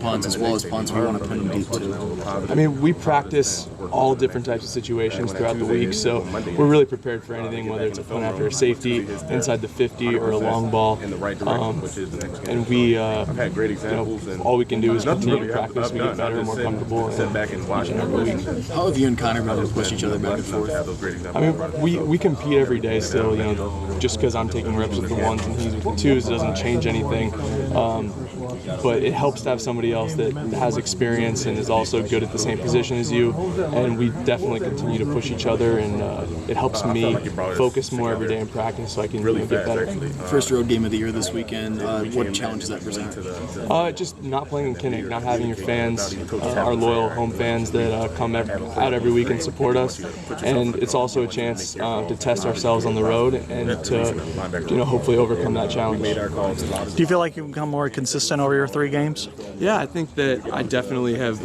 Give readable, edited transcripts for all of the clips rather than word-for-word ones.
punts as well as punts. We want to put them deep too. I mean, we practice all different types of situations throughout the week, so we're really prepared for anything, whether it's a punt after a safety, inside the 50, or a long ball. And we, all we can do is continue to practice. We get better and more comfortable each and every week. How have you and Connor been able to push each other back and forth? I mean, we compete every day still. Just because I'm taking reps with the ones and he's with the twos, it doesn't change anything. But it helps to have somebody else that has experience and is also good at the same position as you, and we definitely continue to push each other, and it helps me focus more every day in practice so I can really get better. First road game of the year this weekend, what challenges that present? Just not playing in Kinnick, not having your fans, our loyal home fans that come out every week and support us, and it's also a chance to test ourselves on the road and to hopefully overcome that challenge. Do you feel like you've become more consistent over your 3 games? Yeah, I think that I definitely have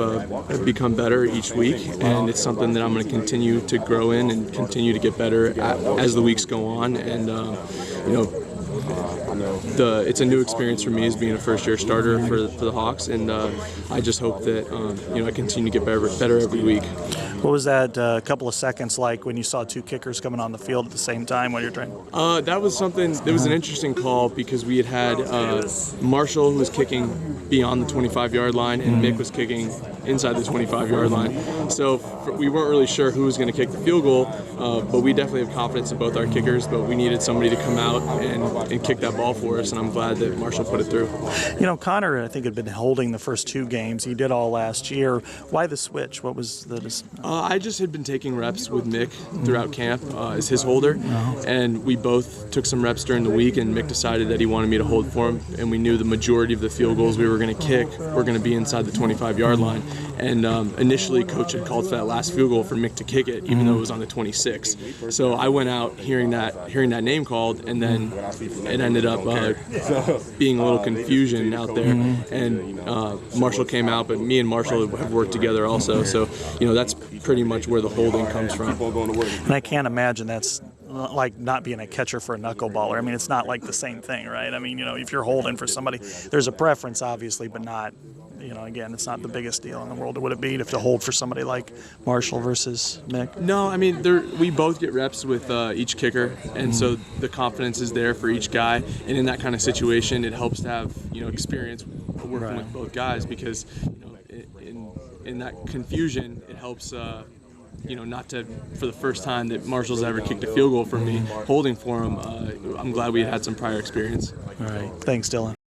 become better each week, and it's something that I'm going to continue to grow in and continue to get better as the weeks go on. And it's a new experience for me as being a first-year starter for the Hawks, and I just hope that I continue to get better every week. What was that couple of seconds like when you saw 2 kickers coming on the field at the same time when you're training? That was something. It was an interesting call because we had Marshall, who was kicking beyond the 25-yard line, and Mick was kicking inside the 25-yard line. So we weren't really sure who was going to kick the field goal, but we definitely have confidence in both our kickers. But we needed somebody to come out and kick that ball for us, and I'm glad that Marshall put it through. Connor, I think, had been holding the first 2 games. He did all last year. Why the switch? What was the? I just had been taking reps with Mick throughout camp as his holder, and we both took some reps during the week, and Mick decided that he wanted me to hold for him, and we knew the majority of the field goals we were going to kick were going to be inside the 25-yard line. And initially, Coach had called for that last field goal for Mick to kick it, even though it was on the 26. So I went out hearing that name called, and then it ended up being a little confusion out there. And Marshall came out, but me and Marshall have worked together also. So that's pretty much where the holding comes from. And I can't imagine that's like not being a catcher for a knuckleballer. I mean, it's not like the same thing, right? I mean, if you're holding for somebody, there's a preference, obviously, but not. Again, it's not the biggest deal in the world. Would it be to hold for somebody like Marshall versus Mick? No, I mean, we both get reps with each kicker, and so the confidence is there for each guy. And in that kind of situation, it helps to have experience working with both guys, because in that confusion, it helps. Not to, for the first time that Marshall's ever kicked a field goal for me, holding for him. I'm glad we had some prior experience. All right, thanks, Dillon.